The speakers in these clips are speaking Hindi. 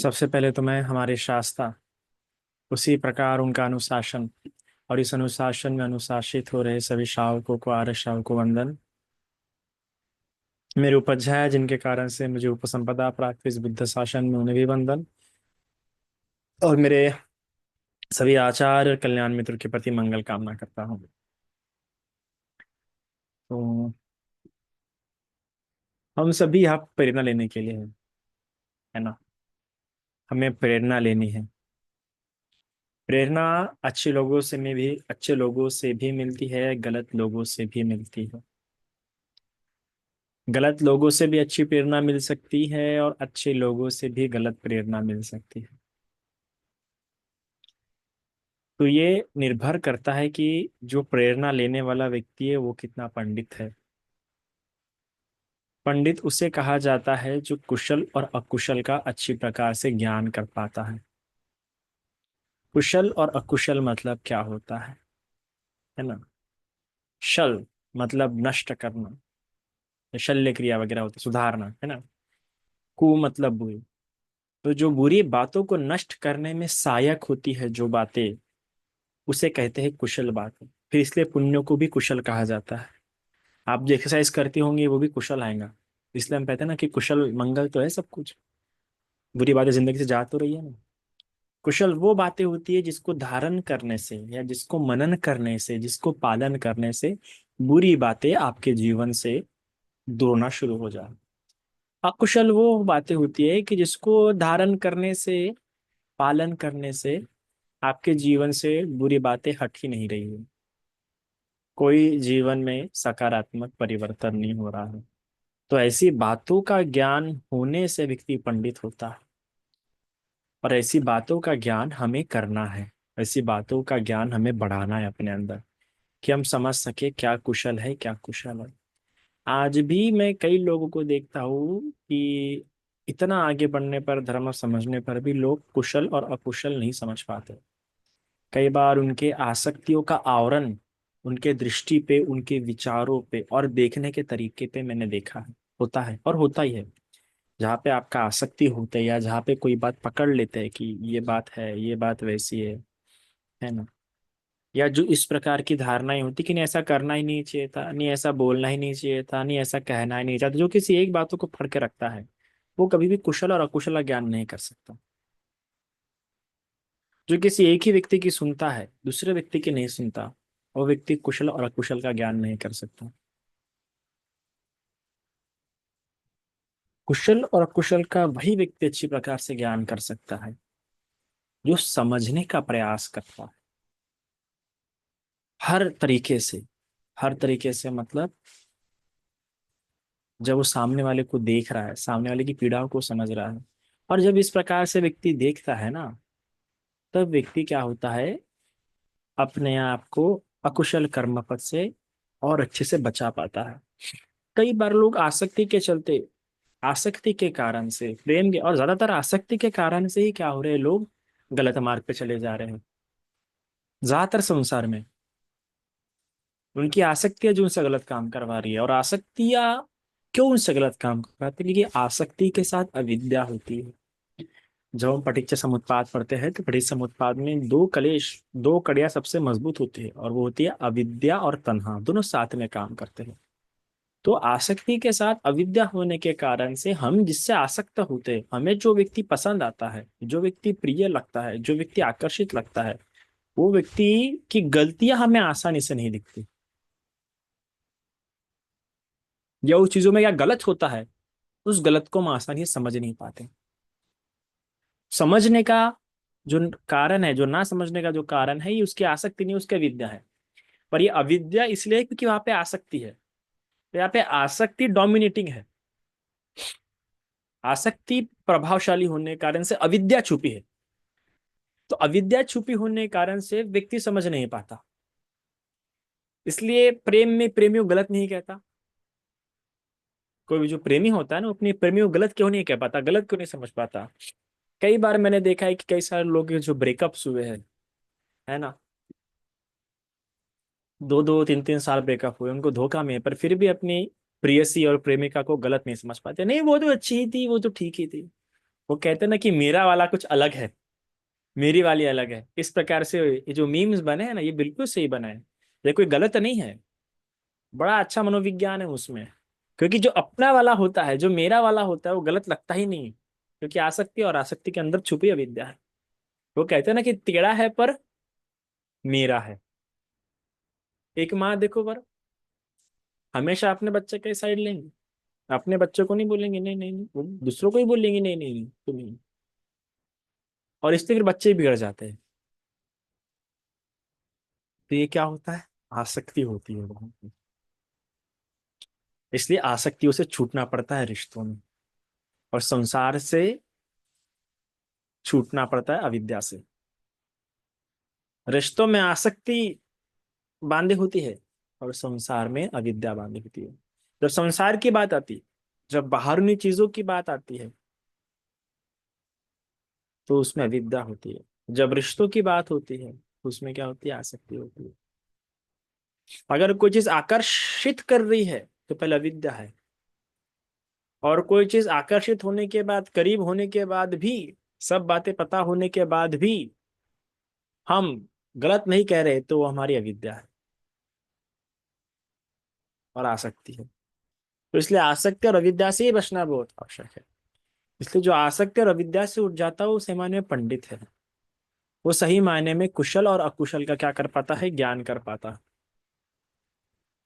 सबसे पहले तो मैं हमारे शास्त्रा उसी प्रकार उनका अनुशासन और इस अनुशासन में अनुशासित हो रहे सभी श्रावकों को आर्य श्रावकों को वंदन। मेरे उपाध्याय जिनके कारण से मुझे उपसंपदा प्राप्त हुई इस बुद्ध शासन में उन्हें भी वंदन। और मेरे सभी आचार्य कल्याण मित्र के प्रति मंगल कामना करता हूँ। तो हम सभी यहाँ प्रेरणा लेने के लिए हैं, है ना। हमें प्रेरणा लेनी है। प्रेरणा अच्छे लोगों से भी मिलती है, गलत लोगों से भी मिलती है। गलत लोगों से भी अच्छी प्रेरणा मिल सकती है और अच्छे लोगों से भी गलत प्रेरणा मिल सकती है। तो ये निर्भर करता है कि जो प्रेरणा लेने वाला व्यक्ति है वो कितना पंडित है। पंडित उसे कहा जाता है जो कुशल और अकुशल का अच्छी प्रकार से ज्ञान कर पाता है। कुशल और अकुशल मतलब क्या होता है ना। शल मतलब नष्ट करना, शल्य क्रिया वगैरह होती है, सुधारना, है ना। कु मतलब बुरी। तो जो बुरी बातों को नष्ट करने में सहायक होती है जो बातें, उसे कहते हैं कुशल बातें। फिर इसलिए पुण्यों को भी कुशल कहा जाता है। आप जो एक्सरसाइज करती होंगी वो भी कुशल आएगा। इसलिए हम कहते हैं ना कि कुशल मंगल तो है सब कुछ। बुरी बातें जिंदगी से जा तो रही है ना। कुशल वो बातें होती है जिसको धारण करने से या जिसको मनन करने से, जिसको पालन करने से बुरी बातें आपके जीवन से दूर होना शुरू हो जाए। अकुशल वो बातें होती है कि जिसको धारण करने से, पालन करने से आपके जीवन से बुरी बातें हट ही नहीं रही है। कोई जीवन में सकारात्मक परिवर्तन नहीं हो रहा है। तो ऐसी बातों का ज्ञान होने से व्यक्ति पंडित होता है। और ऐसी बातों का ज्ञान हमें करना है। ऐसी बातों का ज्ञान हमें बढ़ाना है अपने अंदर, कि हम समझ सके क्या कुशल है क्या कुशल है। आज भी मैं कई लोगों को देखता हूँ कि इतना आगे बढ़ने पर, धर्म समझने पर भी लोग कुशल और अकुशल नहीं समझ पाते। कई बार उनके आसक्तियों का आवरण उनके दृष्टि पे, उनके विचारों पे और देखने के तरीके पे मैंने देखा है, होता है और होता ही है। जहाँ पे आपका आसक्ति होता है या जहाँ पे कोई बात पकड़ लेते हैं कि ये बात है, ये बात वैसी है ना। या जो इस प्रकार की धारणाएं होती कि नहीं ऐसा करना ही नहीं चाहिए था, नहीं ऐसा बोलना ही नहीं चाहिए था, नहीं ऐसा कहना ही नहीं चाहता, जो किसी एक बातों को फड़ के रखता है, वो कभी भी कुशल और अकुशल का ज्ञान नहीं कर सकता। जो किसी एक ही व्यक्ति की सुनता है, दूसरे व्यक्ति की नहीं सुनता, वो व्यक्ति कुशल और अकुशल का ज्ञान नहीं कर सकता। कुशल और अकुशल का वही व्यक्ति अच्छी प्रकार से ज्ञान कर सकता है जो समझने का प्रयास करता है हर तरीके से। हर तरीके से मतलब जब वो सामने वाले को देख रहा है, सामने वाले की पीड़ाओं को समझ रहा है। और जब इस प्रकार से व्यक्ति देखता है ना, तब व्यक्ति क्या होता है, अपने आप को अकुशल कर्मपद से और अच्छे से बचा पाता है। कई बार लोग आसक्ति के चलते, आसक्ति के कारण से, प्रेम के और ज्यादातर आसक्ति के कारण से ही क्या हो रहे हैं, लोग गलत मार्ग पे चले जा रहे हैं। ज्यादातर संसार में उनकी आसक्तियां जो उनसे गलत काम करवा रही है। और आसक्तियां क्यों उनसे गलत काम करवाती है? क्योंकि आसक्ति के साथ अविद्या होती है। जब हम पटीच्य समुत्पाद पढ़ते हैं तो पटीच्य समुत्पाद में दो कड़ियां सबसे मजबूत होती है, और वो होती है अविद्या और तन्हा, दोनों साथ में काम करते हैं। तो आसक्ति के साथ अविद्या होने के कारण से हम जिससे आसक्त होते हैं, हमें जो व्यक्ति पसंद आता है, जो व्यक्ति प्रिय लगता है, जो व्यक्ति आकर्षित लगता है, वो व्यक्ति की गलतियां हमें आसानी से नहीं दिखती, या उस चीजों में क्या गलत होता है, उस गलत को हम आसानी से समझ नहीं पाते। समझने का जो कारण है, जो ना समझने का जो कारण है, ये उसकी आसक्ति नहीं, उसकी अविद्या है। पर ये अविद्या इसलिए है क्योंकि वहां पे आसक्ति है। तो यहाँ पे आसक्ति डोमिनेटिंग है। आसक्ति प्रभावशाली होने के कारण से अविद्या छुपी है। तो अविद्या छुपी होने के कारण से व्यक्ति समझ नहीं पाता। इसलिए प्रेम में प्रेमियों को गलत नहीं कहता। कोई भी जो प्रेमी होता है ना, वो अपने प्रेमियों को गलत क्यों नहीं कह पाता, गलत क्यों नहीं समझ पाता। कई बार मैंने देखा है कि कई सारे लोग जो ब्रेकअप्स हुए हैं, है ना, 2-2 3-3 साल ब्रेकअप हुए, उनको धोखा में है, पर फिर भी अपनी प्रेयसी और प्रेमिका को गलत नहीं समझ पाते। नहीं वो तो अच्छी ही थी, वो तो ठीक ही थी। वो कहते हैं ना कि मेरा वाला कुछ अलग है, मेरी वाली अलग है। इस प्रकार से ये जो मीम्स बने हैं ना, ये बिल्कुल सही बने हैं। ये कोई गलत नहीं है, बड़ा अच्छा मनोविज्ञान है उसमें। क्योंकि जो अपना वाला होता है, जो मेरा वाला होता है, वो गलत लगता ही नहीं, क्योंकि आसक्ति और आसक्ति के अंदर छुपी अविद्या है। वो कहते हैं ना कि टेढ़ा है पर मेरा है। एक माँ देखो पर हमेशा अपने बच्चे के साइड लेंगे, अपने बच्चे को नहीं बोलेंगे नहीं नहीं नहीं, वो दूसरों को ही बोलेंगे नहीं नहीं नहीं तुम ही। और इससे फिर बच्चे बिगड़ जाते हैं। तो ये क्या होता है, आसक्ति होती है लोगों की। इसलिए आसक्तियों से छूटना पड़ता है रिश्तों में, और संसार से छूटना पड़ता है अविद्या से। रिश्तों में आसक्ति बांधे होती है, और संसार में अविद्या बांधे होती है। जब संसार की बात आती है, जब बाहरी चीजों की बात आती है, तो उसमें अविद्या होती है। जब रिश्तों की बात होती है, तो उसमें क्या होती है, आसक्ति होती है। अगर कोई चीज आकर्षित कर रही है, तो पहले अविद्या है। और कोई चीज आकर्षित होने के बाद, करीब होने के बाद भी, सब बातें पता होने के बाद भी हम गलत नहीं कह रहे, तो वो हमारी अविद्या है और आसक्ति है। तो इसलिए आसक्ति और अविद्या से ही बचना बहुत आवश्यक है। इसलिए जो आसक्ति और अविद्या से उठ जाता है, वो सही मायने में पंडित है। वो सही मायने में कुशल और अकुशल का क्या कर पाता है, ज्ञान कर पाता है।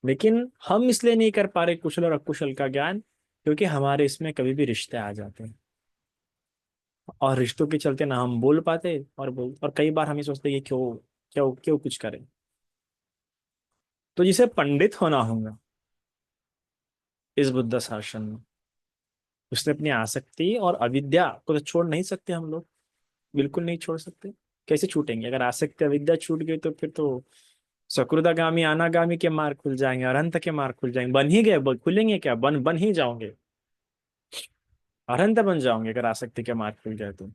लेकिन हम इसलिए नहीं कर पा रहे कुशल और अकुशल का ज्ञान, क्योंकि हमारे इसमें कभी भी रिश्ते आ जाते हैं, और रिश्तों के चलते ना हम बोल पाते, और कई बार हम ये सोचते हैं कि क्यों क्यों क्यों कुछ करें। तो जिसे पंडित होना होगा इस बुद्ध शासन में, उसने अपनी आसक्ति और अविद्या को तो छोड़ नहीं सकते हम लोग, बिल्कुल नहीं छोड़ सकते। कैसे छूटेंगे, अगर आसक्ति अविद्या छूट गई तो फिर तो सकृदागामी अनागामी के मार्ग खुल जाएंगे, अनंत के मार्ग खुल जाएंगे, बन ही गए, खुलेंगे क्या, बन बन ही जाओगे, अनंत बन जाओगे अगर आसक्ति के मार्ग खुल जाए तो।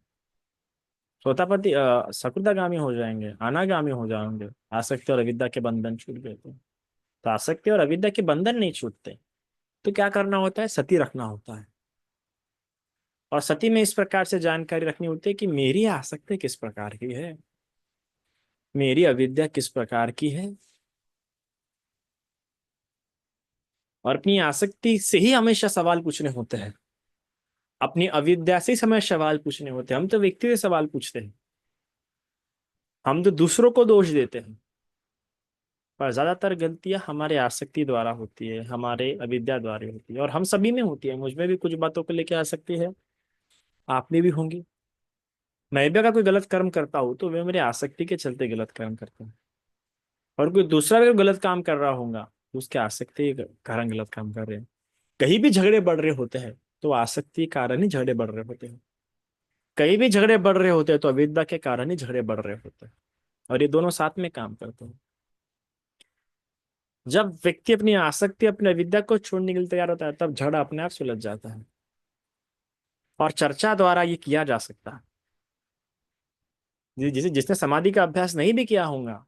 सोतापति सकृदागामी हो जाएंगे, अनागामी हो जाएंगे, आसक्ति और अविद्या के बंधन छूट गए तो आसक्ति और अविद्या के बंधन नहीं छूटते। तो क्या करना होता है, सती रखना होता है। और सती में इस प्रकार से जानकारी रखनी होती है कि मेरी आसक्ति किस प्रकार की है, मेरी अविद्या किस प्रकार की है। और अपनी आसक्ति से ही हमेशा सवाल पूछने होते हैं, अपनी अविद्या से ही हमें सवाल पूछने होते हैं। हम तो व्यक्ति से सवाल पूछते हैं, हम तो दूसरों को दोष देते हैं, पर ज्यादातर गलतियां हमारे आसक्ति द्वारा होती है, हमारे अविद्या द्वारा होती है, और हम सभी में होती है। मुझ में भी कुछ बातों को लेकर आ सकती है, आप में भी होंगी। मैं भी अगर कोई गलत कर्म करता हूँ, तो मैं मेरे आसक्ति के चलते गलत कर्म करता हूँ। और कोई दूसरा भी गलत काम कर रहा होगा, तो उसके आसक्ति के कारण गलत काम कर रहे हैं। कहीं भी झगड़े बढ़ रहे होते हैं, तो आसक्ति के कारण ही झगड़े बढ़ रहे होते हैं। कहीं भी झगड़े बढ़ रहे होते हैं, तो अविद्या के कारण ही झगड़े बढ़ रहे होते हैं। और ये दोनों साथ में काम करते हैं। जब व्यक्ति अपनी आसक्ति, अपनी अविद्या को छोड़ने के लिए तैयार होता है, तब झगड़ा अपने आप सुलझ जाता है। और चर्चा द्वारा ये किया जा सकता है। जिसे जिसने समाधि का अभ्यास नहीं भी किया होगा,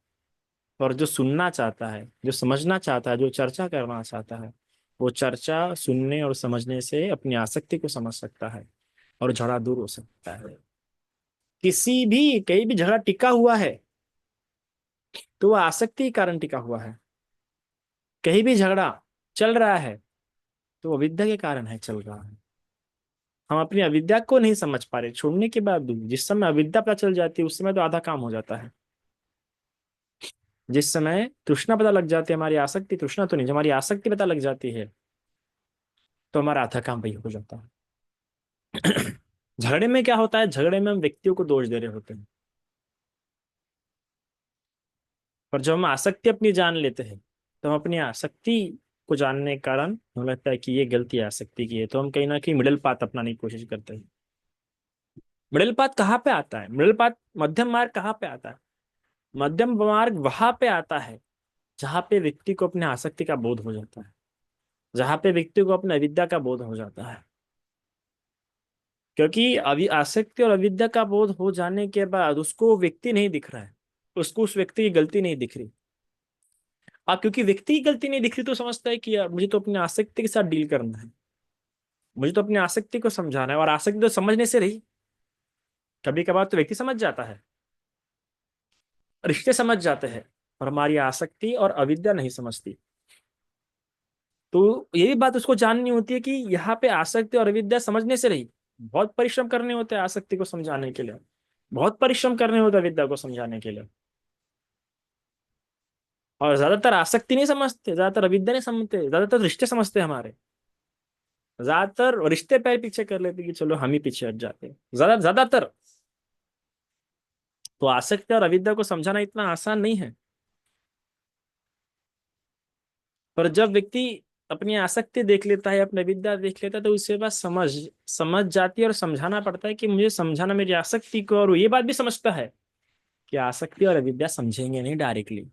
और जो सुनना चाहता है, जो समझना चाहता है, जो चर्चा करना चाहता है, वो चर्चा सुनने और समझने से अपनी आसक्ति को समझ सकता है, और झगड़ा दूर हो सकता है। किसी भी कहीं भी झगड़ा टिका हुआ है, तो वो आसक्ति के कारण टिका हुआ है। कहीं भी झगड़ा चल रहा है, तो वो विद्या के कारण है चल रहा है। हम अपनी अविद्या को नहीं समझ पा रहे, छोड़ने के बाद भी जिस समय अविद्या पता चल जाती है, उस समय तो आधा काम हो जाता है। जिस समय तृष्णा पता लग जाती है, हमारी आसक्ति, तृष्णा तो नहीं, जब हमारी आसक्ति पता लग जाती है, तो हमारा आधा काम वही हो जाता है। झगड़े में क्या होता है, झगड़े में हम व्यक्तियों को दोष दे रहे होते हैं। पर जब हम आसक्ति अपनी जान लेते हैं, तो हम अपनी आसक्ति को जानने के कारण हमें लगता है कि ये गलती आसक्ति की है, तो हम कहीं ना कहीं मिडिल पाथ अपनाने की कोशिश करते हैं। मिडिल पाथ कहाँ पे आता है, मिडिल पाथ, मध्यम मार्ग कहाँ पे आता है? मध्यम मार्ग वहां पे आता है जहां पे व्यक्ति को अपने आसक्ति का बोध हो जाता है, जहां पे व्यक्ति को अपने अविद्या का बोध हो जाता है। क्योंकि अभी आसक्ति और अविद्या का बोध हो जाने के बाद उसको वो व्यक्ति नहीं दिख रहा है, उसको उस व्यक्ति की गलती नहीं दिख रही। अब क्योंकि व्यक्ति की गलती नहीं दिख रही, तो समझता है कि यार मुझे तो अपनी आसक्ति के साथ डील करना है, मुझे तो अपनी आसक्ति को समझाना है, और आसक्ति तो समझने से रही, कभी कभार तो व्यक्ति समझ जाता है, रिश्ते समझ जाते हैं, और हमारी आसक्ति और अविद्या नहीं समझती। तो यही बात उसको जाननी होती है कि यहाँ पे आसक्ति और अविद्या समझने से रही, बहुत परिश्रम करने होते हैं आसक्ति को समझाने के लिए, बहुत परिश्रम करने होते हैं अविद्या को समझाने के लिए। और ज्यादातर आसक्ति नहीं समझते, ज्यादातर अविद्या नहीं समझते, ज्यादातर रिश्ते समझते हैं हमारे। ज्यादातर रिश्ते पैर पीछे कर लेते कि चलो हम ही पीछे हट जाते हैं, ज्यादातर। तो आसक्ति और अविद्या को समझाना इतना आसान नहीं है। पर जब व्यक्ति अपनी आसक्ति देख लेता है, अपनी विद्या देख लेता है, तो उसके बाद समझ समझ जाती है, और समझाना पड़ता है कि मुझे समझाना मेरी आसक्ति को। और वो ये बात भी समझता है कि आसक्ति और अविद्या समझेंगे नहीं डायरेक्टली,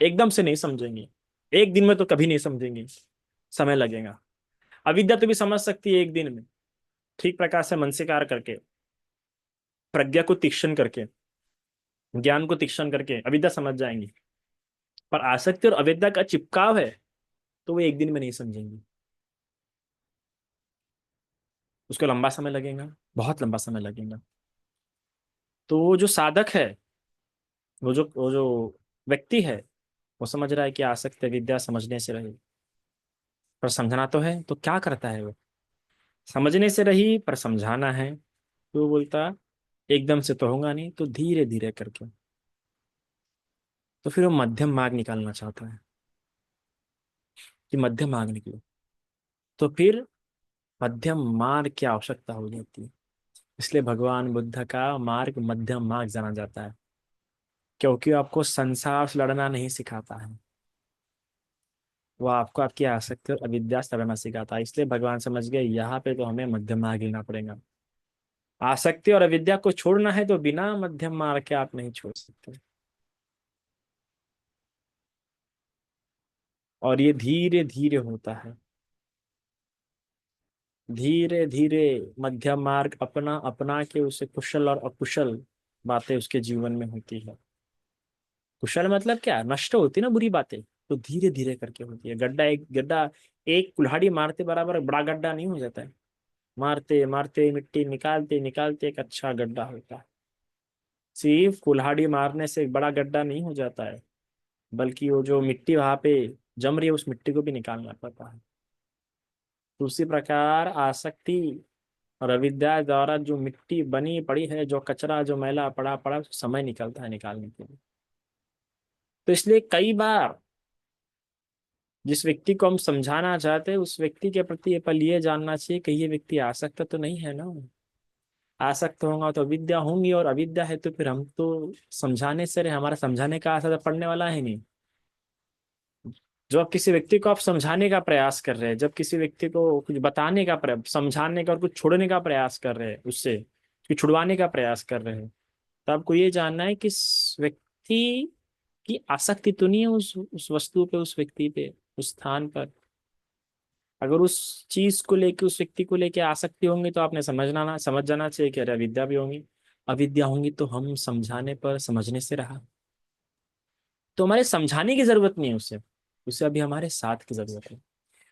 एकदम से नहीं समझेंगे, एक दिन में तो कभी नहीं समझेंगे, समय लगेगा। अविद्या तो भी समझ सकती है एक दिन में, ठीक प्रकार से मनसीकार करके, प्रज्ञा को तीक्ष्ण करके, ज्ञान को तीक्ष्ण करके अविद्या समझ जाएंगी। पर आसक्ति और अविद्या का चिपकाव है, तो वो एक दिन में नहीं समझेंगी, उसको लंबा समय लगेगा, बहुत लंबा समय लगेगा। तो वो जो साधक है, वो जो व्यक्ति है, वो समझ रहा है कि आसक्ति विद्या समझने से रही, पर समझना तो है, तो क्या करता है वो? समझने से रही पर समझाना है, तो वो बोलता एकदम से तो होगा नहीं, तो धीरे धीरे करके। तो फिर वो मध्यम मार्ग निकालना चाहता है कि मध्यम मार्ग निकलो। तो फिर मध्यम मार्ग की आवश्यकता हो जाती है। इसलिए भगवान बुद्ध का मार्ग मध्यम मार्ग जाना जाता है, क्योंकि वो आपको संसार से लड़ना नहीं सिखाता है, वो आपको आपकी आसक्ति और अविद्या से लड़ना सिखाता है। इसलिए भगवान समझ गए यहाँ पे तो हमें मध्यम मार्ग लेना पड़ेगा। आसक्ति और अविद्या को छोड़ना है तो बिना मध्यम मार्ग के आप नहीं छोड़ सकते। और ये धीरे धीरे होता है, धीरे धीरे मध्यम मार्ग अपना अपना के उसे कुशल और अकुशल बातें उसके जीवन में होती है। कुशल मतलब क्या, नष्ट होती है ना बुरी बातें, तो धीरे धीरे करके होती है। गड्ढा एक कुल्हाड़ी मारते बराबर बड़ा गड्ढा नहीं हो जाता है, मारते मारते मिट्टी निकालते निकालते एक अच्छा गड्ढा होता है। सिर्फ कुल्हाड़ी मारने से एक बड़ा गड्ढा नहीं हो जाता है, बल्कि वो जो मिट्टी वहां पे जम रही है, उस मिट्टी को भी निकालना पड़ता है। तो उसी प्रकार आसक्ति और अविद्या द्वारा जो मिट्टी बनी पड़ी है, जो कचरा जो मैला पड़ा पड़ा, समय निकलता है निकालने के लिए। तो इसलिए कई बार जिस व्यक्ति को हम समझाना चाहते हैं, उस व्यक्ति के प्रति ये पल ये जानना चाहिए कि ये व्यक्ति आसक्त तो नहीं है ना। आसक्त होगा तो अविद्या होंगी, और अविद्या है तो फिर हम तो समझाने से रहे, हमारा समझाने का असर पड़ने वाला है नहीं। जब किसी व्यक्ति को आप समझाने का प्रयास कर रहे हैं, जब किसी व्यक्ति को कुछ बताने का समझाने का और कुछ छोड़ने का प्रयास कर रहे हैं, उससे कुछ छुड़वाने का प्रयास कर रहे हैं, तो आपको ये जानना है कि इस व्यक्ति की आसक्ति तो नहीं है उस वस्तु पे, उस व्यक्ति पे, उस स्थान पर। अगर उस चीज को लेके, उस व्यक्ति को लेके आसक्ति होंगी, तो आपने समझ जाना चाहिए कि अरे अविद्या भी होंगी। अविद्या होंगी तो हम समझाने पर समझने से रहा, तो हमारे समझाने की जरूरत नहीं है उसे, उसे अभी हमारे साथ की जरूरत है।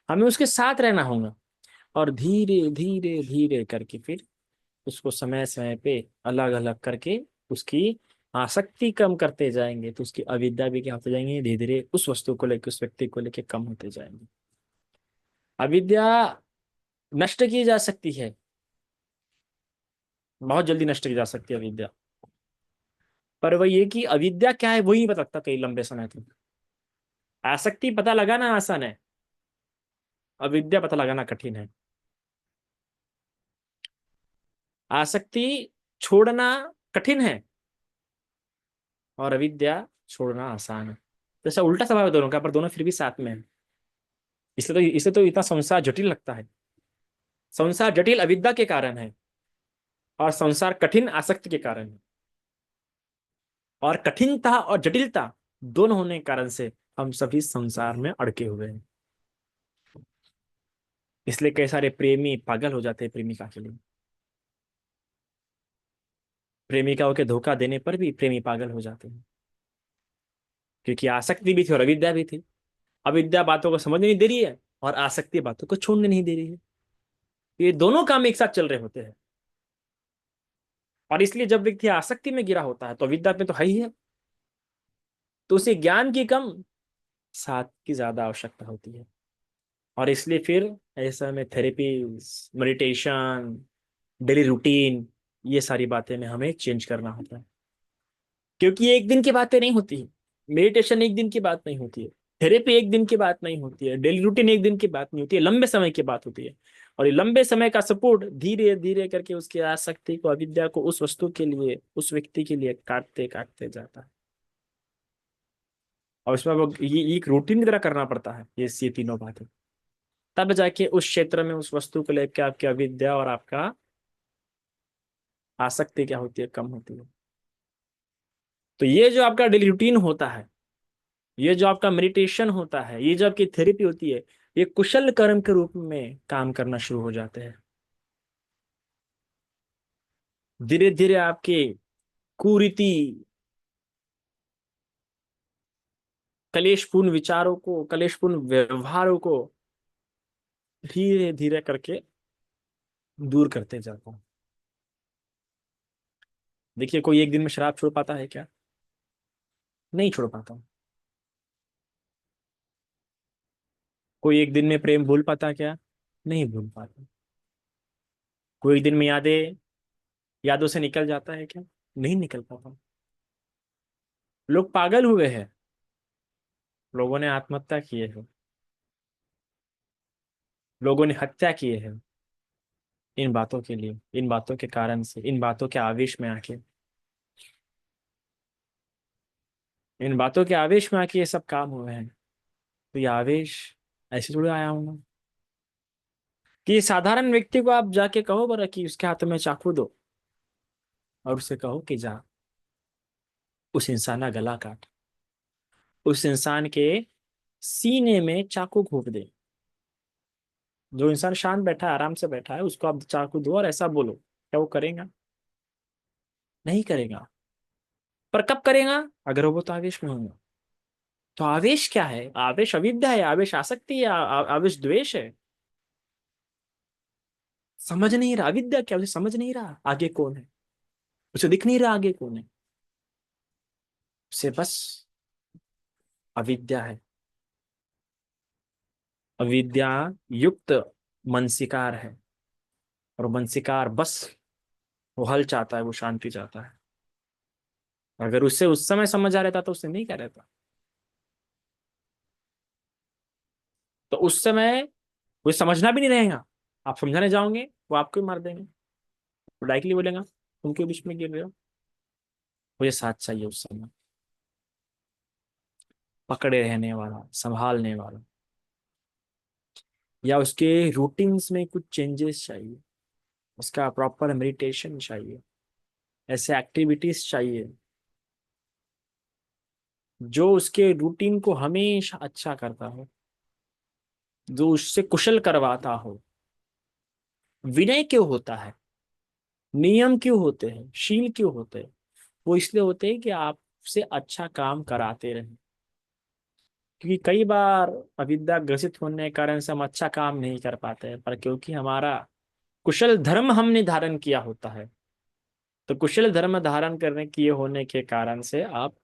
हमें उसके साथ रहना होगा, और धीरे धीरे धीरे करके फिर उसको समय समय पे अलग अलग करके उसकी आसक्ति कम करते जाएंगे, तो उसकी अविद्या भी क्या होते जाएंगे, धीरे धीरे उस वस्तु को लेकर, उस व्यक्ति को लेकर कम होते जाएंगे। अविद्या नष्ट की जा सकती है, बहुत जल्दी नष्ट की जा सकती है अविद्या। पर वह ये कि अविद्या क्या है वही नहीं पता लगता कई लंबे समय तक। आसक्ति पता लगाना आसान है, अविद्या पता लगाना कठिन है। आसक्ति छोड़ना कठिन है, और अविद्या छोड़ना आसान है। जैसा उल्टा स्वभाव है दोनों का, पर दोनों फिर भी साथ में है। इसलिए तो इतना संसार जटिल लगता है। संसार जटिल अविद्या के कारण है, और संसार कठिन आसक्ति के कारण है। और कठिनता और जटिलता दोनों होने के कारण से हम सभी संसार में अड़के हुए हैं। इसलिए कई सारे प्रेमी पागल हो जाते हैं प्रेमिका के लिए। प्रेमिकाओं के धोखा देने पर भी प्रेमी पागल हो जाते हैं, क्योंकि आसक्ति भी थी और अविद्या भी थी। अविद्या बातों को समझने नहीं दे रही है, और आसक्ति बातों को छोड़ने नहीं दे रही है। ये दोनों काम एक साथ चल रहे होते हैं। और इसलिए जब व्यक्ति आसक्ति में गिरा होता है तो अविद्या में तो है ही है, तो उसे ज्ञान की कम, साथ की ज्यादा आवश्यकता होती है। और इसलिए फिर ऐसा में थेरेपी, मेडिटेशन, डेली रूटीन, ये सारी बातें में हमें चेंज करना होता है, क्योंकि ये एक दिन की बातें नहीं होती है। मेडिटेशन एक दिन की बात नहीं होती है, थेरेपी एक दिन की बात नहीं होती है, डेली रूटीन एक दिन की बात नहीं होती है, लंबे समय की बात होती है। और ये लंबे समय का सपोर्ट धीरे धीरे करके उसकी आसक्ति को, अविद्या को उस वस्तु के लिए, उस व्यक्ति के लिए काटते काटते जाता है। और उसमें वो ये एक रूटीन की तरह करना पड़ता है ये तीनों बातें, तब जाके उस क्षेत्र में उस वस्तु को लेकर आपकी अविद्या और आपका आसक्ति क्या होती है, कम होती है। तो ये जो आपका डेली रूटीन होता है, ये जो आपका मेडिटेशन होता है, ये जो आपकी थेरेपी होती है, ये कुशल कर्म के रूप में काम करना शुरू हो जाते हैं। धीरे धीरे आपके कुरीति, कलेशपूर्ण विचारों को, कलेशपूर्ण व्यवहारों को धीरे धीरे करके दूर करते जाता हूं। देखिए, कोई एक दिन में शराब छोड़ पाता है क्या? नहीं छोड़ पाता। कोई एक दिन में प्रेम भूल पाता है क्या? नहीं भूल पाता। कोई एक दिन में यादों से निकल जाता है क्या? नहीं निकल पाता। लोग पागल हुए हैं, लोगों ने आत्महत्या किए हैं, लोगों ने हत्या किए हैं, इन बातों के लिए, इन बातों के कारण से, इन बातों के आवेश में आके, इन बातों के आवेश में आके ये सब काम हुए हैं। तो ये आवेश ऐसे थोड़ी आया होगा कि साधारण व्यक्ति को आप जाके कहो बरा कि उसके हाथ में चाकू दो और उसे कहो कि जा उस इंसान का गला काट, उस इंसान के सीने में चाकू घोंप दे। जो इंसान शांत बैठा है, आराम से बैठा है, उसको आप चाकू दो और ऐसा बोलो, क्या वो करेगा? नहीं करेगा। पर कब करेगा? अगर वो तो आवेश में होगा। तो आवेश क्या है? आवेश अविद्या है, आवेश आसक्ति है, आवेश द्वेष है। समझ नहीं रहा अविद्या क्या, उसे समझ नहीं रहा आगे कौन है, उसे दिख नहीं रहा आगे कौन है, उसे बस अविद्या है। अविद्या युक्त मनसिकार है, और मनसिकार बस वो हल चाहता है, वो शांति चाहता है। अगर उसे उस समय समझ आ रहता तो उसे नहीं कह रहता। तो उस समय वो समझना भी नहीं रहेगा, आप समझाने जाओगे वो आपको ही मार देंगे। वो डायरेक्टली बोलेगा तुम क्यों बीच में गिर रहे हो। मुझे साथ चाहिए उस समय, पकड़े रहने वाला, संभालने वाला, या उसके रूटीन्स में कुछ चेंजेस चाहिए, उसका प्रॉपर मेडिटेशन चाहिए, ऐसे एक्टिविटीज चाहिए जो उसके रूटीन को हमेशा अच्छा करता हो, जो उससे कुशल करवाता हो। विनय क्यों होता है, नियम क्यों होते हैं, शील क्यों होते हैं? वो इसलिए होते हैं कि आपसे अच्छा काम कराते रहे। क्योंकि कई बार अविद्या ग्रसित होने के कारण से हम अच्छा काम नहीं कर पाते हैं, पर क्योंकि हमारा कुशल धर्म हमने धारण किया होता है, तो कुशल धर्म धारण करने किए होने के कारण से आप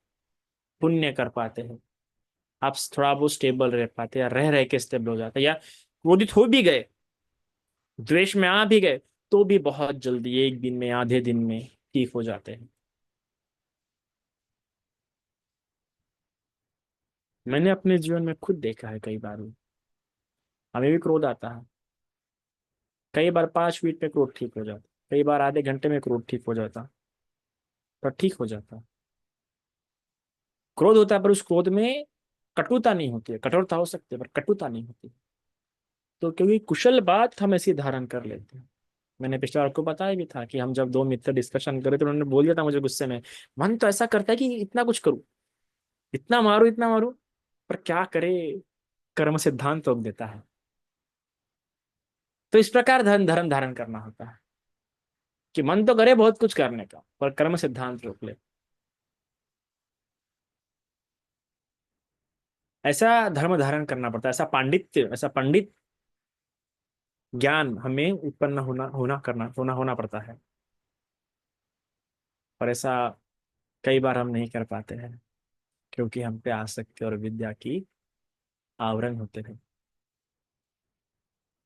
पुण्य कर पाते हैं। आप थोड़ा बहुत स्टेबल रह पाते हैं, या रह रह के स्टेबल हो जाते हैं, या क्रोधित हो भी गए, द्वेष में आ भी गए, तो भी बहुत जल्दी एक दिन में, आधे दिन में ठीक हो जाते हैं। मैंने अपने जीवन में खुद देखा है, कई बार हमें भी क्रोध आता है। कई बार 5 मिनट में क्रोध ठीक हो जाता, कई बार आधे घंटे में क्रोध ठीक हो जाता, पर ठीक हो जाता। क्रोध होता है, पर उस क्रोध में कटुता नहीं होती है, कठोरता हो सकती है पर कटुता नहीं होती। तो क्योंकि कुशल बात हम ऐसी धारण कर लेते हैं। मैंने पिछले बार आपको बताया भी था कि हम जब दो मित्र डिस्कशन करे तो उन्होंने बोल दिया था मुझे गुस्से में, मन तो ऐसा करता है कि इतना कुछ करूं, इतना मारू, इतना मारू, पर क्या करे, कर्म सिद्धांत रोक देता है। तो इस प्रकार धर्म धर्म धारण करना होता है कि मन तो करे बहुत कुछ करने का, पर कर्म सिद्धांत रोक ले। ऐसा धर्म धारण करना पड़ता है, ऐसा पांडित्य, ऐसा पंडित ज्ञान हमें उत्पन्न होना होना करना होना होना पड़ता है। और ऐसा कई बार हम नहीं कर पाते हैं, क्योंकि हम पे आसक्ति और विद्या की आवरण होते हैं,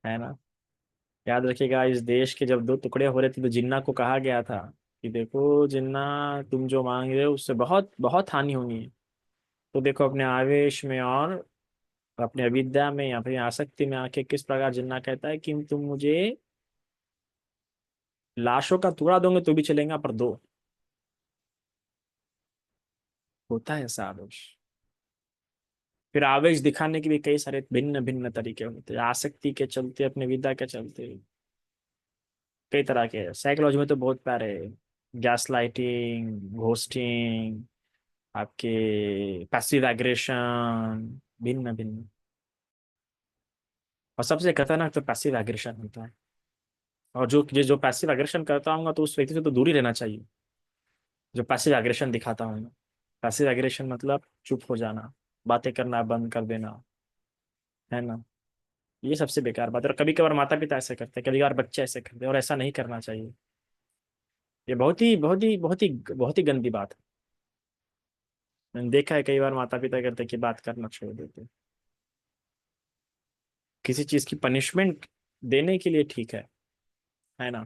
है ना। याद रखिएगा, इस देश के जब दो टुकड़े हो रहे थे तो जिन्ना को कहा गया था कि देखो जिन्ना, तुम जो मांग रहे हो उससे बहुत बहुत हानि होनी है। तो देखो अपने आवेश में और अपने अविद्या में या फिर आसक्ति में आके किस प्रकार जिन्ना कहता है कि तुम मुझे लाशों का टुकड़ा दोगे तो भी चलेगा, पर दो। होता है ऐसा आवेश। फिर आवेश दिखाने के भी कई सारे भिन्न भिन्न तरीके होते हैं, आसक्ति के चलते, अपने विद्या के चलते। कई तरह के साइकोलॉजी में तो बहुत प्यारे, गैस लाइटिंग, घोस्टिंग, आपके पैसिव एग्रेशन, भिन्न भिन्न। और सबसे खतरनाक तो पैसिव एग्रेशन होता है। और जो पैसिव एग्रेशन करता हूँ तो उस व्यक्ति से तो दूर ही रहना चाहिए, जो पैसिव एग्रेशन दिखाता हूँ। पैसिव एग्रेशन मतलब चुप हो जाना, बातें करना बंद कर देना, है ना। ये सबसे बेकार बात है। और कभी कभार माता पिता ऐसे करते हैं, कभी कभार बच्चे ऐसे करते हैं, और ऐसा नहीं करना चाहिए। ये बहुत ही बहुत ही बहुत ही बहुत ही गंदी बात है। मैंने देखा है कई बार माता पिता करते हैं कि बात करना छोड़ देते हैं। किसी चीज की पनिशमेंट देने के लिए ठीक है ना,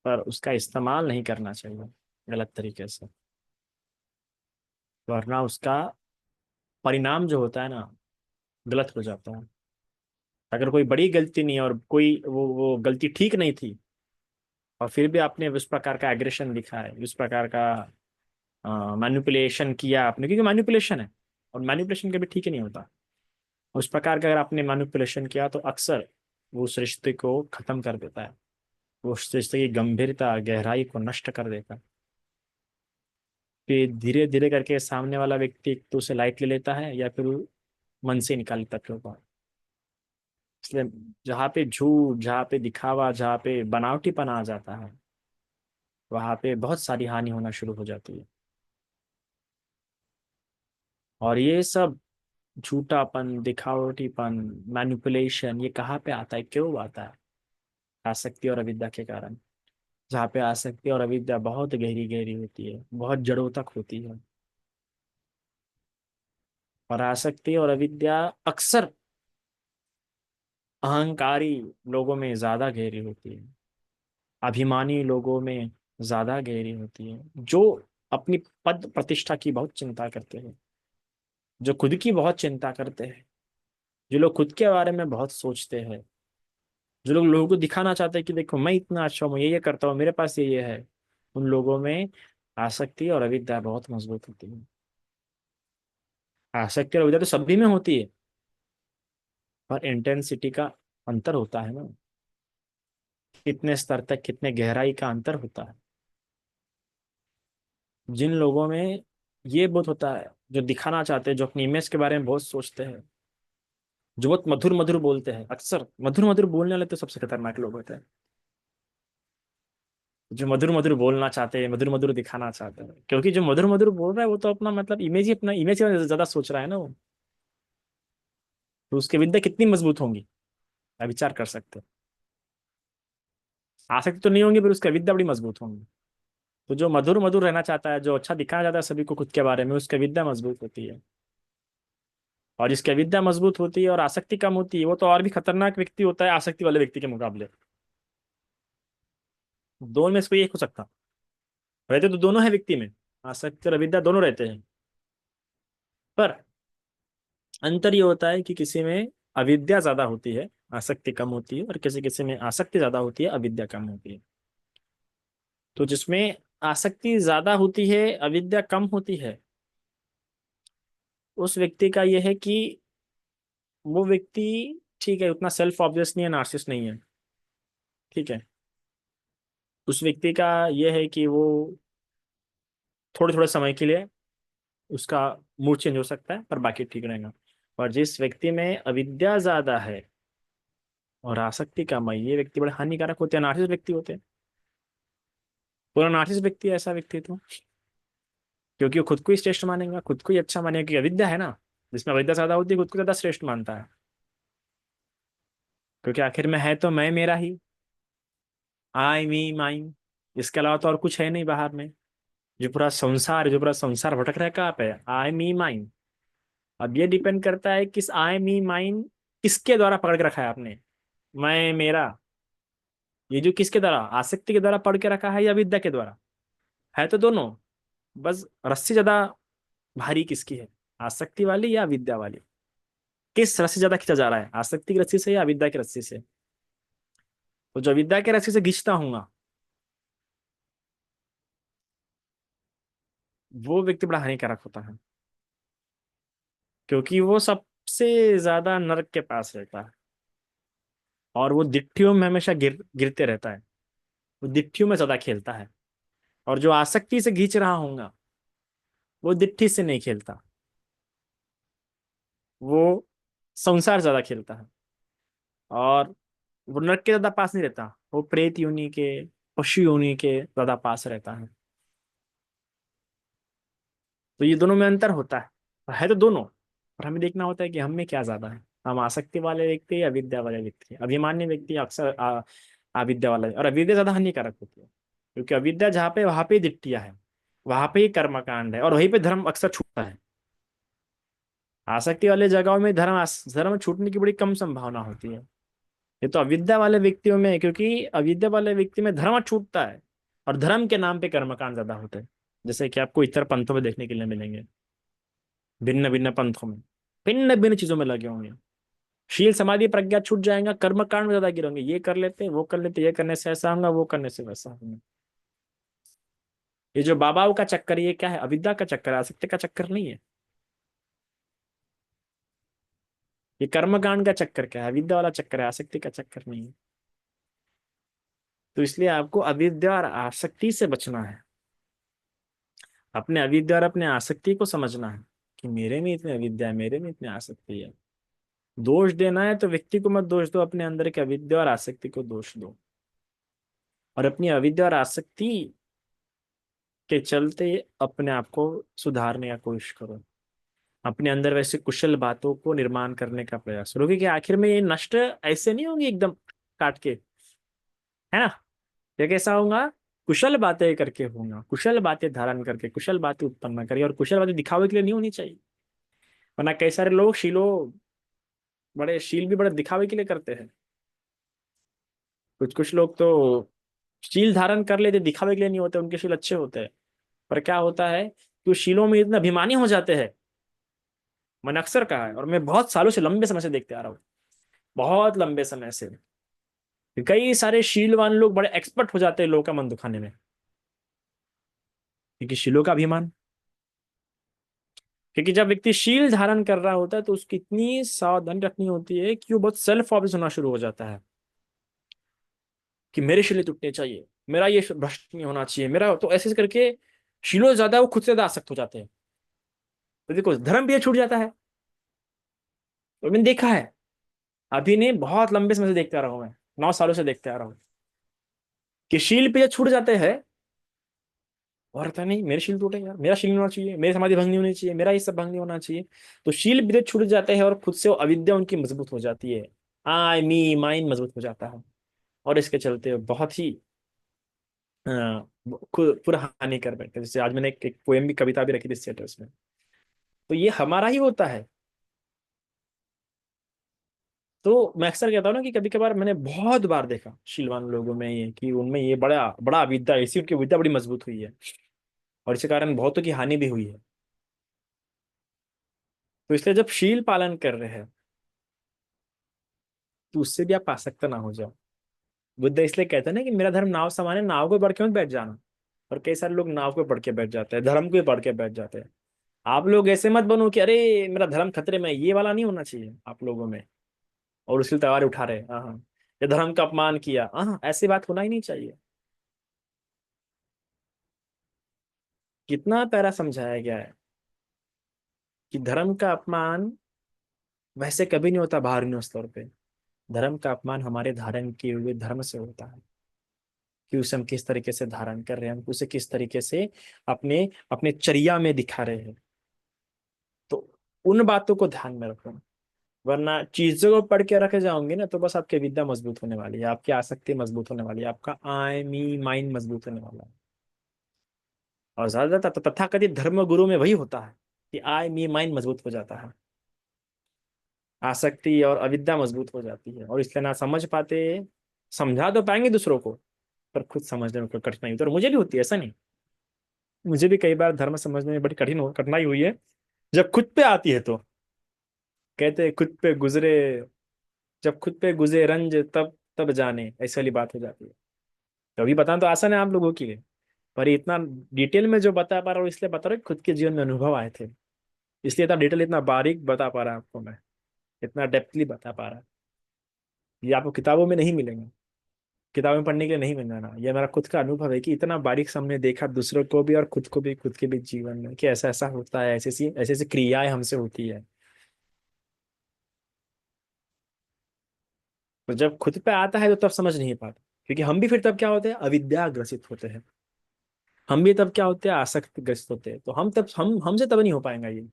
पर उसका इस्तेमाल नहीं करना चाहिए गलत तरीके से, वरना उसका परिणाम जो होता है ना, गलत हो जाता है। अगर कोई बड़ी गलती नहीं है और कोई वो गलती ठीक नहीं थी, और फिर भी आपने उस प्रकार का एग्रेशन दिखा है, उस प्रकार का मैनिपुलेशन किया आपने, क्योंकि मैनिपुलेशन है, और मैनिपुलेशन कभी ठीक ही नहीं होता। उस प्रकार का अगर आपने मैनिपुलेशन किया तो अक्सर वो उस रिश्ते को खत्म कर देता है, वो उस रिश्ते की गंभीरता गहराई को नष्ट कर देता है। फिर धीरे धीरे करके सामने वाला व्यक्ति एक तो उसे लाइट ले लेता है, या फिर वो मन से निकाल लेता है फिर। इसलिए जहाँ पे झूठ, जहाँ पे दिखावा, जहाँ पे बनावटीपना आ जाता है, वहां पे बहुत सारी हानि होना शुरू हो जाती है। और ये सब झूठापन, दिखावटीपन, मैनिपुलेशन, ये कहाँ पे आता है, क्यों आता है? आसक्ति और अविद्या के कारण। जहाँ पे आसक्ति और अविद्या बहुत गहरी गहरी होती है, बहुत जड़ों तक होती है। और आसक्ति और अविद्या अक्सर अहंकारी लोगों में ज्यादा गहरी होती है, अभिमानी लोगों में ज्यादा गहरी होती है, जो अपनी पद प्रतिष्ठा की बहुत चिंता करते हैं, जो खुद की बहुत चिंता करते हैं, जो लोग खुद के बारे में बहुत सोचते हैं, जो लोग लोगों को दिखाना चाहते हैं कि देखो मैं इतना अच्छा हूँ, ये करता हूँ, मेरे पास ये है। उन लोगों में आसक्ति और अविद्या बहुत मजबूत होती है। आसक्ति और अविद्या तो सभी में होती है, पर इंटेंसिटी का अंतर होता है ना, कितने स्तर तक, कितने गहराई का अंतर होता है। जिन लोगों में ये बहुत होता है, जो दिखाना चाहते हैं, जो अपनी इमेज के बारे में बहुत सोचते हैं, जो बहुत मधुर मधुर बोलते हैं, अक्सर मधुर मधुर बोलने वाले तो सबसे खतरनाक लोग होते हैं। जो मधुर मधुर बोलना चाहते हैं, मधुर मधुर दिखाना चाहते हैं, क्योंकि जो मधुर मधुर बोल रहा है वो तो अपना मतलब इमेज ही, अपना इमेज ज्यादा सोच रहा है ना वो। तो उसकी विद्या कितनी मजबूत होंगी, आप विचार कर सकते हैं। आसक्ति तो नहीं होंगी, पर उसका विद्या बड़ी मजबूत होंगी। तो जो मधुर मधुर रहना चाहता है, जो अच्छा दिखाना चाहता है सभी को खुद के बारे में, उसकी विद्या मजबूत होती है। और जिसकी विद्या मजबूत होती है और आसक्ति कम होती है, वो तो और भी खतरनाक व्यक्ति होता है आसक्ति वाले व्यक्ति के मुकाबले। दोनों में से कोई एक हो सकता, रहते तो दोनों है व्यक्ति में, आसक्ति और अविद्या दोनों रहते हैं। पर अंतर ये होता है कि किसी में अविद्या ज्यादा होती है, आसक्ति कम होती है, और किसी किसी में आसक्ति ज्यादा होती है, अविद्या कम होती है। तो जिसमें आसक्ति ज्यादा होती है, अविद्या कम होती है, उस व्यक्ति का यह है कि वो व्यक्ति, ठीक है, उतना सेल्फ ऑब्सेस नहीं है, नार्सिसिस्ट नहीं है, ठीक है। उस व्यक्ति का यह है कि वो थोड़े थोड़े समय के लिए उसका मूड चेंज हो सकता है, पर बाकी ठीक रहेगा। और जिस व्यक्ति में अविद्या ज्यादा है और आसक्ति कम है, ये व्यक्ति बड़े हानिकारक होते हैं, नार्सिसिस्ट व्यक्ति होते हैं। पूरा नार्सिसिस्ट व्यक्ति है ऐसा व्यक्ति तो, क्योंकि वो खुद को ही श्रेष्ठ मानेगा, खुद को ही अच्छा मानेगा, क्योंकि अविद्या है ना। जिसमें अविद्या ज्यादा होती है खुद को ज्यादा श्रेष्ठ मानता है, क्योंकि आखिर में है तो मैं मेरा ही, आई मी माई, इसके अलावा तो और कुछ है नहीं बाहर में। जो पूरा संसार भटक रहा है कहाँ पे, आई मी माइन। अब ये डिपेंड करता है किस आई मी माइन किसके द्वारा पकड़ के रखा है आपने, मैं मेरा, ये जो किसके द्वारा, आसक्ति के द्वारा पकड़ के रखा है या विद्या के द्वारा, है तो दोनों। बस रस्सी ज्यादा भारी किसकी है, आसक्ति वाली या विद्या वाली। किस रस्सी ज्यादा खींचा जा रहा है, आसक्ति की रस्सी से या विद्या की रस्सी से। तो जो विद्या की रस्सी से खींचता हूँ वो व्यक्ति बड़ा हानिकारक होता है, क्योंकि वो सबसे ज्यादा नरक के पास रहता है, और वो दिट्ठियों में हमेशा गिरते रहता है। वो दिट्ठियों में ज्यादा खेलता है। और जो आसक्ति से खींच रहा हूँ वो दिट्ठी से नहीं खेलता, वो संसार ज्यादा खेलता है। और वो नरक के ज्यादा पास नहीं रहता, वो प्रेत योनि के, पशु योनि के ज्यादा पास रहता है। तो ये दोनों में अंतर होता है तो दोनों। और हमें देखना होता है कि हम में क्या ज्यादा है, हम आसक्ति वाले व्यक्ति या विद्या वाले व्यक्ति। अभिमान्य व्यक्ति अक्सर अविद्या वाला है, और अविद्या ज्यादा हानिकारक होती है, क्योंकि अविद्या जहाँ पे वहां पे ही दिट्टिया है, वहां पे ही कर्मकांड है, और वहीं पे धर्म अक्सर छूटता है। आसक्ति वाले जगहों में धर्म छूटने की बड़ी कम संभावना होती है। ये तो अविद्या वाले व्यक्तियों में है, क्योंकि अविद्या वाले व्यक्ति में धर्म छूटता है, और धर्म के नाम पे कर्मकांड ज्यादा होते हैं। जैसे कि आपको इतर पंथों में देखने के लिए मिलेंगे, भिन्न भिन्न पंथों में भिन्न भिन्न चीजों में लगे होंगे। शील समाधि प्रज्ञा छूट जाएगा, कर्म कांड में ज्यादा गिरोगे, ये कर लेते वो कर लेते, ये करने से ऐसा होगा वो करने से वैसा होगा। ये जो बाबाओं का चक्कर, ये क्या है, अविद्या का चक्कर है, आसक्ति का चक्कर नहीं है। ये कर्म कांड का चक्कर क्या है, अविद्या वाला चक्कर है, आसक्ति का चक्कर नहीं है। तो इसलिए आपको अविद्या और आसक्ति से बचना है। अपने अविद्या और अपने आसक्ति को समझना है कि मेरे में इतनी अविद्या है, मेरे में इतनी आसक्ति है। दोष देना है तो व्यक्ति को मत दोष दो, अपने अंदर के अविद्या और आसक्ति को दोष दो। और अपनी अविद्या और आसक्ति के चलते अपने आप को सुधारने का कोशिश करो। अपने अंदर वैसे कुशल बातों को निर्माण करने का प्रयास करो, क्योंकि आखिर में ये नष्ट ऐसे नहीं होंगी एकदम काट के, है ना। ये कैसा होगा, कुशल बातें करके होगा, कुशल बातें धारण करके, कुशल बातें उत्पन्न करिए। और कुशल बातें दिखावे के लिए नहीं होनी चाहिए, वरना कई सारे लोग शील भी बड़े दिखावे के लिए करते हैं। कुछ कुछ लोग तो शील धारण कर लेते, दिखावे के लिए नहीं होते, उनके शील अच्छे होते हैं। पर क्या होता है कि वो शीलों में इतना अभिमानी हो जाते हैं। मैंने अक्सर कहा है, और मैं बहुत सालों से, लंबे समय से देखते आ रहा हूँ, बहुत लंबे समय से, कई सारे शीलवान लोग बड़े एक्सपर्ट हो जाते हैं लोगों का मन दुखाने में, क्योंकि शीलों का अभिमान। क्योंकि जब व्यक्ति शील धारण कर रहा होता है तो उसकी इतनी सावधानी रखनी होती है कि वो बहुत सेल्फ ऑब्सेस होना शुरू हो जाता है कि मेरे शीले टूटने चाहिए, मेरा ये भ्रष्ट नहीं होना चाहिए, मेरा तो ऐसे करके शीलो ज्यादा वो खुद से ज्यादा आसक्त हो जाते हैं। तो देखो धर्म भी छूट जाता है। तो मैंने देखा है, अभी नहीं, बहुत लंबे समय से देखते आ रहा हूँ मैं, 9 सालों से देखते आ रहा हूँ कि शील पे छूट जाते हैं, और पता नहीं मेरे शील टूटे यार, मेरा शील नहीं होना चाहिए, मेरी समाधि भंग नहीं होनी चाहिए, मेरा ये सब भंग नहीं होना चाहिए। तो शील भी छूट जाते हैं, और खुद से वो अविद्या उनकी मजबूत हो जाती है, आई मी माइंड मजबूत हो जाता है। और इसके चलते बहुत ही अ, खुद पूरा हानि कर बैठते हैं। जैसे आज मैंने एक पोएम भी, कविता भी रखी थी स्टेटस में। तो ये हमारा ही होता है। तो मैं अक्सर कहता हूँ ना कि कभी कभार मैंने बहुत बार देखा शीलवान लोगों में ये, कि उनमें ये बड़ा बड़ा विद्या, ऐसी उनकी विद्या बड़ी मजबूत हुई है, और इसी कारण बहुतों की हानि भी हुई है। तो इसलिए जब शील पालन कर रहे हैं तो उससे भी आप आसक्त ना हो जाओ। बुद्ध इसलिए कहते हैं ना कि मेरा धर्म नाव समान है, नाव को बढ़ के मत बैठ जाना। और कई सारे लोग नाव को बढ़ के बैठ जाते हैं, धर्म को बढ़ के बैठ जाते हैं। आप लोग ऐसे मत बनो कि अरे मेरा धर्म खतरे में है, ये वाला नहीं होना चाहिए आप लोगों में। और उसकी तलवार उठा रहे, हाँ हाँ, ये धर्म का अपमान किया, हाँ ऐसी बात होना ही नहीं चाहिए। कितना प्यारा समझाया गया है कि धर्म का अपमान वैसे कभी नहीं होता बाहरी स्तर पे। धर्म का अपमान हमारे धारण किए हुए धर्म से होता है, कि उसे हम किस तरीके से धारण कर रहे हैं, हम उसे किस तरीके से अपने अपने चर्या में दिखा रहे हैं। तो उन बातों को ध्यान में रखो, वरना चीजों को पढ़ के रखे जाओगे ना तो बस आपकी विद्या मजबूत होने वाली है, आपकी आसक्ति मजबूत होने वाली है, आपका आई मी माइंड मजबूत होने वाला है। और ज्यादातर तथाकथित धर्म गुरु में वही होता है कि आई मी माइंड मजबूत हो जाता है, आसक्ति और अविद्या मजबूत हो जाती है, और इसलिए ना समझ पाते। समझा तो पाएंगे दूसरों को, पर खुद समझने में कोई कठिनाई होती है, और मुझे भी होती है, ऐसा नहीं। मुझे भी कई बार धर्म समझने में बड़ी कठिनाई हुई है। जब खुद पे आती है तो कहते हैं खुद पे गुजरे, जब खुद पे गुजरे रंज तब तब जाने, ऐसी वाली बात हो जाती है। तो अभी बताना तो आसान है आप लोगों के लिए, पर ये इतना डिटेल में जो बता पा रहा हूँ इसलिए बता रहा हूँ कि खुद के जीवन में अनुभव आए थे, इसलिए इतना डिटेल, इतना बारीक बता पा रहा आपको मैं, इतना डेप्थली बता पा रहा। ये आपको किताबों में नहीं मिलेंगे, किताबें में पढ़ने के लिए नहीं मिलना ना, ये मेरा खुद का अनुभव है कि इतना बारीक से हमने देखा दूसरों को भी और खुद को भी, खुद के भी जीवन में, कि ऐसा ऐसा होता है, ऐसी ऐसी क्रियाएं हमसे होती है। तो जब खुद पे आता है तो तब समझ नहीं पाता, क्योंकि हम भी फिर तब क्या होते हैं, अविद्या ग्रसित होते हैं। हम भी तब क्या होते हैं, आसक्त ग्रसित होते हैं। तो हम तब हम हमसे तब नहीं हो पाएगा ये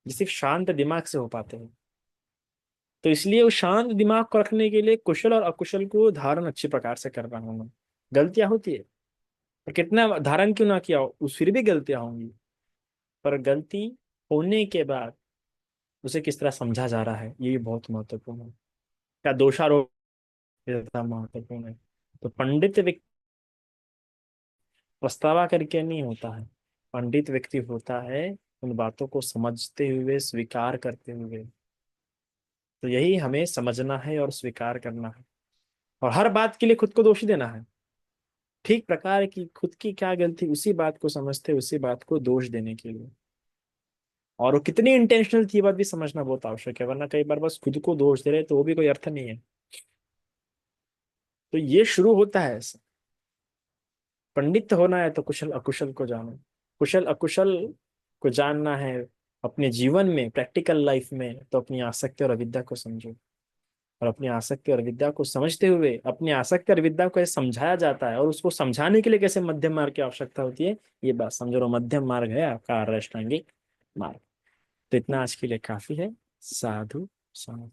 सिर्फ शांत दिमाग से हो पाते हैं। तो इसलिए उस शांत दिमाग को रखने के लिए कुशल और अकुशल को धारण अच्छी प्रकार से कर रहा हूं मैं। गलतियां होती है, पर कितना धारण क्यों ना किया हो, उस फिर भी गलतियां होंगी, पर गलती होने के बाद उसे किस तरह समझा जा रहा है, ये भी बहुत महत्वपूर्ण है। क्या दोषारोप ज्यादा महत्वपूर्ण है। तो पंडित व्यक्ति पछतावा करके नहीं होता है, पंडित व्यक्ति होता है उन बातों को समझते हुए, स्वीकार करते हुए। तो यही हमें समझना है और स्वीकार करना है, और हर बात के लिए खुद को दोषी देना है। ठीक प्रकार की खुद की क्या गलती, उसी बात को समझते, उसी बात को दोष देने के लिए, और वो कितनी इंटेंशनल थी ये बात भी समझना बहुत आवश्यक है, वरना कई बार बस खुद को दोष दे रहे तो वो भी कोई अर्थ नहीं है। तो ये शुरू होता है ऐसे। पंडित होना है तो कुशल अकुशल को जानो, कुशल अकुशल को जानना है अपने जीवन में, प्रैक्टिकल लाइफ में, तो अपनी आसक्ति और अविद्या को समझो। और अपनी आसक्ति और विद्या को समझते हुए, अपनी आसक्ति और विद्या को कैसे समझाया जाता है और उसको समझाने के लिए कैसे मध्यम मार्ग की आवश्यकता होती है, ये बात समझो। और मध्यम मार्ग है आपका आर्य अष्टांगिक मार्ग। तो इतना आज के लिए काफी है। साधु साधु।